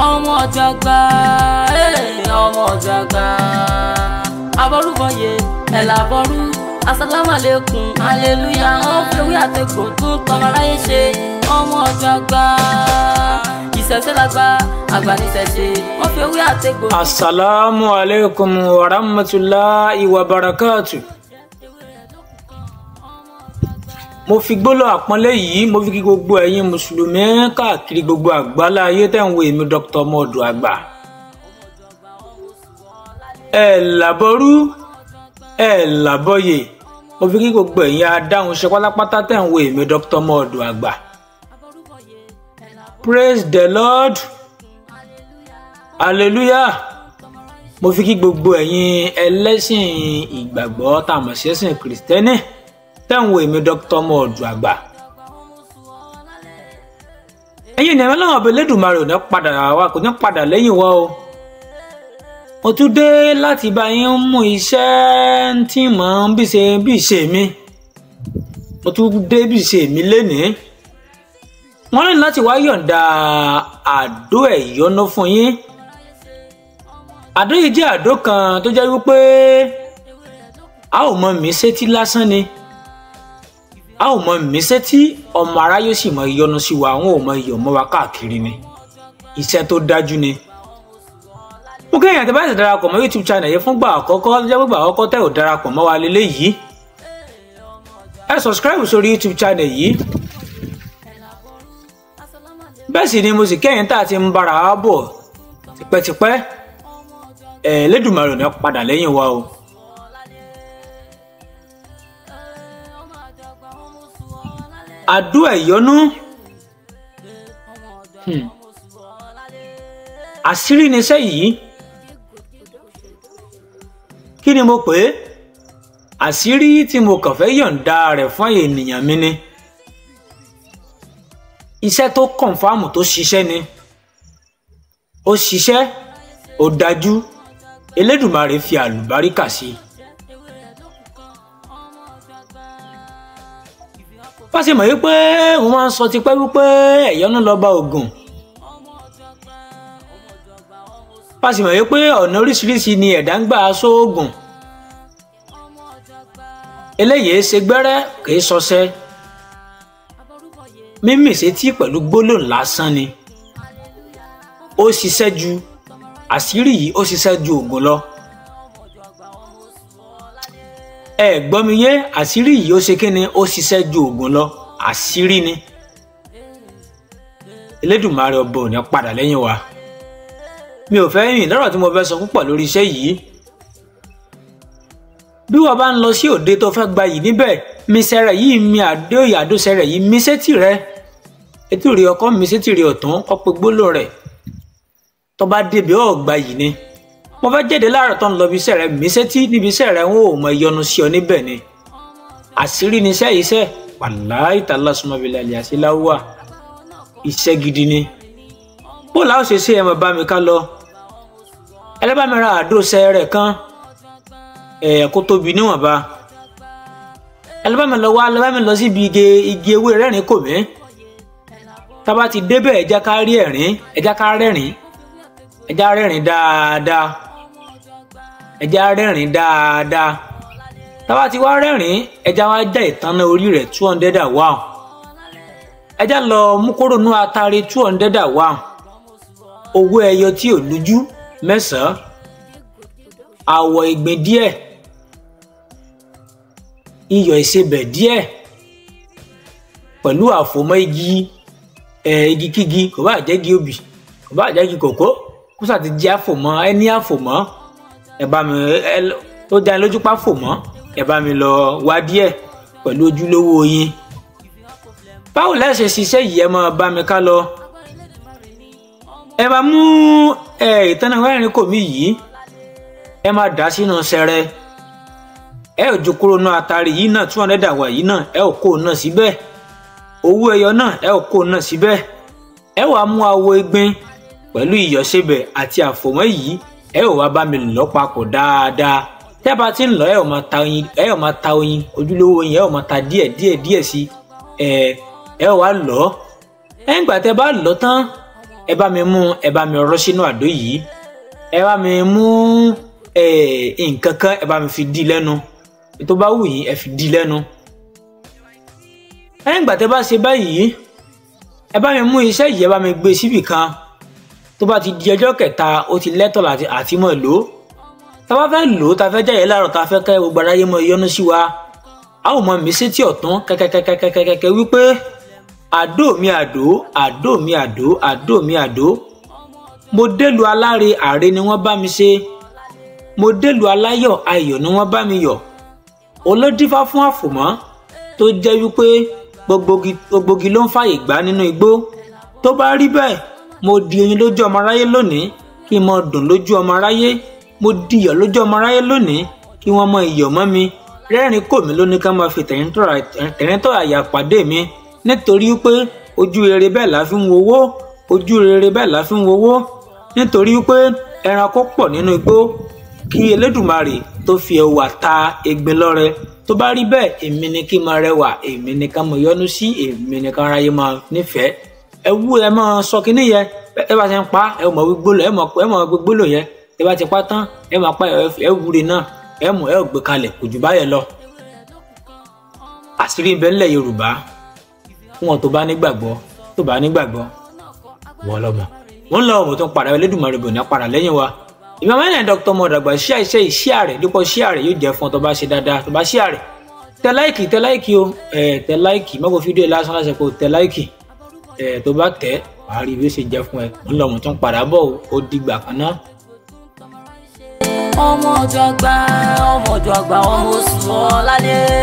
ọmọ Ọ̀jàgbá ọmọ Ọ̀jàgbá aborúbọyè ẹ̀làbọ̀rú asálàmù àlékún aleluya wọn fẹ́wé àtẹ̀kọ́ tún tọmọ aráyé ṣe ọmọ Ọ̀jàgbá ìṣẹ̀ṣẹ̀ lágbá àgbà níṣẹ̀ṣe wọn fẹ́wé àtẹ̀kọ́. Assalamu alaikum wa rahmatullahi wa barakatuh. Mo fi gbólọ̀ àpọ́nlé yìí mo fi kí gbogbo ẹ̀yin mùsùlùmí káàkiri gbogbo àgbálá ayé tẹ́ ń wo èmi Dr. Ọmọ Oòduà. Ẹ̀làbọ̀rú ẹ̀làbọ̀yè mo fi kí gbogbo ẹ̀yin adáhunṣe pátápátá tẹ́ ń wo èmi Dr. Ọmọ Oòduà. Praise the Lord, hallelujah. Mo fi kí gbogbo ẹ̀yin ẹlẹ́sìn ìgbàgbọ́ tá a mọ̀ sí ẹ̀sìn kìrìsìtẹ́nì tẹ́wọ̀n èmi Dr. Ọmọ Oòduà. ẹ̀yin ni Ọlọ́run ọba Elédùmarè ò ní padà wá kò ní padà lẹ́yìn wa o. mo tún dé láti bá yín mú iṣẹ́ tí mò ń bí ṣe mi. mo tún dé bí ṣe mi lénìí. wọ́n ní láti wá yọ̀ǹda àdó ẹ̀yọ́nú fún yín. àdó yìí jẹ́ àdó kan tó jẹ́ wípé a ò mọ mí sétí lásán ni. a ò mọ mísẹ́ tí ọmọ aráyé sì mọ ìyọnu sí wa àwọn ò mọ iyọ̀ mọ́ wa káàkiri ni iṣẹ́ tó dájú ni. mo kẹ́yìn àti báyìí darapọ̀ mọ́ YouTube channel yẹn fúngbà àkọ́kọ́ jẹ́ gbogbo àkọ́kọ́ tẹ́ ò darapọ̀ mọ́ wa lélẹ́yìí. ẹ subscribe sórí YouTube channel yìí. bẹ́ẹ̀ sì ni mo sì kẹ́yìn tá a ti ń bára wa bọ̀ tipẹ́tipẹ́ Elédùmarè ò ní padà lẹ́yìn wa o. àdó ẹ̀yọ́nú àṣírí níṣẹ́ yìí kí ni mo pè é àṣírí tí mo kàn fẹ́ yọ̀ǹda rẹ̀ fún ènìyàn mi ni iṣẹ́ tó kọ̀ǹfàmù tó ṣiṣẹ́ ni ó ṣiṣẹ́ ó dájú Elédùmarè fi àlùbáríkà sí i. pàṣẹ mọ̀ wípé wọ́n máa ń sọ tipẹ́ wípé ẹ̀yọ́nú lọ́ba Ògùn. pàṣẹ mọ̀ wípé ọ̀nà oríṣiríṣi ni ẹ̀dá ń gbà sóògùn. eléyìí ṣe gbẹ́rẹ́ kìí ṣọṣẹ́. mímì sétí pẹ̀lú gbólóhùn lásán ni. ó ṣiṣẹ́ ju àṣírí yìí ó ṣiṣẹ́ ju ògùn lọ. ẹ gbọ́ mi yé àṣírí yìí ó ṣe kí ni ó ṣiṣẹ́ ju ògùn lọ àṣírí ni Elédùmarè ọba ò ní padà lẹ́yìn wa. mi ò fẹ́ rìn lọ́rọ̀ tí mo fẹ́ sọ púpọ̀ lórí iṣẹ́ yìí. bí wọ́n bá ń lọ sí òde tó fẹ́ gba yìí níbẹ̀ mi sẹ́rẹ̀ yìí mi àdó sẹ́rẹ̀ yìí mi sétí rẹ etí rẹ ọkọ mi sétí rẹ ọ̀tún ọ̀pẹ gbólóhùn rẹ̀ tó bá débi ọ̀ gba yìí ni. mo fẹ́ jáde láàárọ̀ tó ń lọ bí iṣẹ́ rẹ̀ mí sétí níbi iṣẹ́ rẹ̀ wọn ò mọ ìyọnu sí ọ níbẹ̀ ni àṣírí ni iṣẹ́ wàláhì tàlá súnmọ́bìlẹ̀ àlẹ́ àṣìláwà iṣẹ́ gidi ni. bó làá ṣe ṣe ẹ mọ̀ bá mi ká lọ ẹlẹ́bàá mi ra àdó sẹ́rẹ̀ kan kó tóbi níwọ̀nba ẹlẹ́bàá mi lọ síbi igi ewé rẹ́rìn kò mí tá bá ti débẹ̀ ẹja ká rí ẹ̀rín ẹja ká rẹ́rìn ẹja rẹ́rìn dáadáa ẹja rẹ́rìn dáadáa táwa ti wá rẹ́rìn ẹja wá já ìtanná orí rẹ̀ 200 wá ẹja lọ mú kóró nú atare 200 wá owó ẹyọ tí ò lójú 9 àwọ̀ ìgbín díẹ̀ iyọ̀ ìsebẹ̀ díẹ̀ pẹ̀lú àfòmọ́ igi kígi kò bá jẹ́ igi obì kò bá jẹ́ igi kòkó kó sà ti jẹ́ àfòmọ́ ẹni àfòmọ́ ẹ bá mi tó dá lójú pa fòmọ́ ẹ bá mi lọ wá díẹ̀ pẹ̀lú ojúlówó oyin. báwo lẹ ṣe ṣiṣẹ́ yìí ẹ máa bá mi ká lọ. ẹ máa mú ìtànà wẹ́rìn kò mí yìí ẹ máa dà sínú sẹrẹ ẹ ò ju kúrò náà àtàrí yìí náà 200 àwà yìí náà ẹ ò kó náà síbẹ̀ owó ẹyọ náà ẹ ò kó náà síbẹ̀ ẹ wàá mú àwo ìgbín pẹ̀lú ìyọ̀sẹ̀bẹ̀ àti àfòmọ́ yìí ẹ ò wá bá mi lọ papọ̀ dáadáa tẹ́ bá ti ń lọ ẹ ò máa ta oyin ojúlówó oyin ẹ ò máa ta díẹ̀ sí ẹ ò wá lọ ẹ ń gbà tẹ́ bá lọ tán ẹ bá mi mú ẹ bá mi rọ́ sínú àdó yìí ẹ bá mi mú nǹkan kan ẹ bá mi fi dí lẹ́nu tó bá wù yín ẹ fi dí lẹ́nu. lẹ́yìn ìgbà tẹ́ bá ṣe báyìí ẹ bá mi mú iṣẹ́ yìí ẹ bá mi gbé síbì kan tó bá ti di ọjọ́ kẹta ó ti lẹ́tọ̀ àti mọ̀ lò ó. tá a bá fẹ́ lò ó tá a fẹ́ jáde láàárọ̀ tá a fẹ́ kẹ́ gbogbo aráyé mọ yọ́nú sí wa a ò mọ mí sétí ọ̀tún kẹ́kẹ́kẹ́kẹ́kẹ́kẹ́ wípé àdó mi àdó àdó mi àdó àdó mi àdó mo délu aláre àre ni wọ́n bá mi ṣe mo délu aláyọ̀ ayọ̀ ni wọ́n bá mi yọ̀ olódífá fún àfòmọ́ tó jẹ́ wípé gbogbogi ló ń fàyè gbà nínú igbó tó bá rí bẹ́ẹ̀ mo di oyin lójú ọmọ aráyé lónìí kí n mọ dùn lójú ọmọ aráyé mo di iyọ̀ lójú ọmọ aráyé lónìí kí wọ́n mọ iyọ̀ mọ́ mi rẹ́rìn kò mí lóní ká máa fi tẹ̀ríntọ́ àyà pàdé mi nítorí pé ojú rere bẹ́ẹ̀ la fi ń wowó ojú rere bẹ́ẹ̀ la fi ń wowó nítorí pé ẹranko pọ̀ nínú igbó kí Elédùmarè tó fi ẹwà ta egbin lọ́rẹ tó bá rí bẹ́ẹ̀ èmi ni kí n máa rẹwà èmi ni ká máa yọ́nú sí èmi ni ká ráyé máa nífẹ̀ẹ́ ẹ máa sọ kínní yẹn ẹ bá ti ń pa ẹ mọ̀ gbígbólò ẹ mọ̀ gbígbólò yẹn ẹ bá ti pa tán ẹ máa pa ẹ wúre náà ẹ mọ̀ ẹ gbé kalẹ̀ kò jù báyẹn lọ. àṣírí ibẹ̀ ńlẹ̀ Yorùbá fún wọn tó bá nígbàgbọ́ wọ́n lọ́mọ wọ́n lọ́wọ́ mo tó ń padà Elédùmarè bò ní padà lẹ́yìn wa ìmọ̀ mẹ́rin Dr. Modàgbà ṣíà iṣẹ́ ìṣíà rẹ̀ dípò ṣíà rẹ̀ yóò jẹ́ fún ọ tó bá ṣe dáadáa tó bá ṣíà rẹ̀ tẹ láìkì o tẹ láìkì mọ́kò fídíò lásán láṣẹ kó tẹ láìkì tó bá tẹ wàá rí bí ó ṣe jẹ́ fún ẹ wọ́n lọ́wọ́ mo tó ń padà bọ̀ ó dìgbà kan náà. ọmọ ọjọ́ àgbà ọmọ oṣù ọ̀làdé.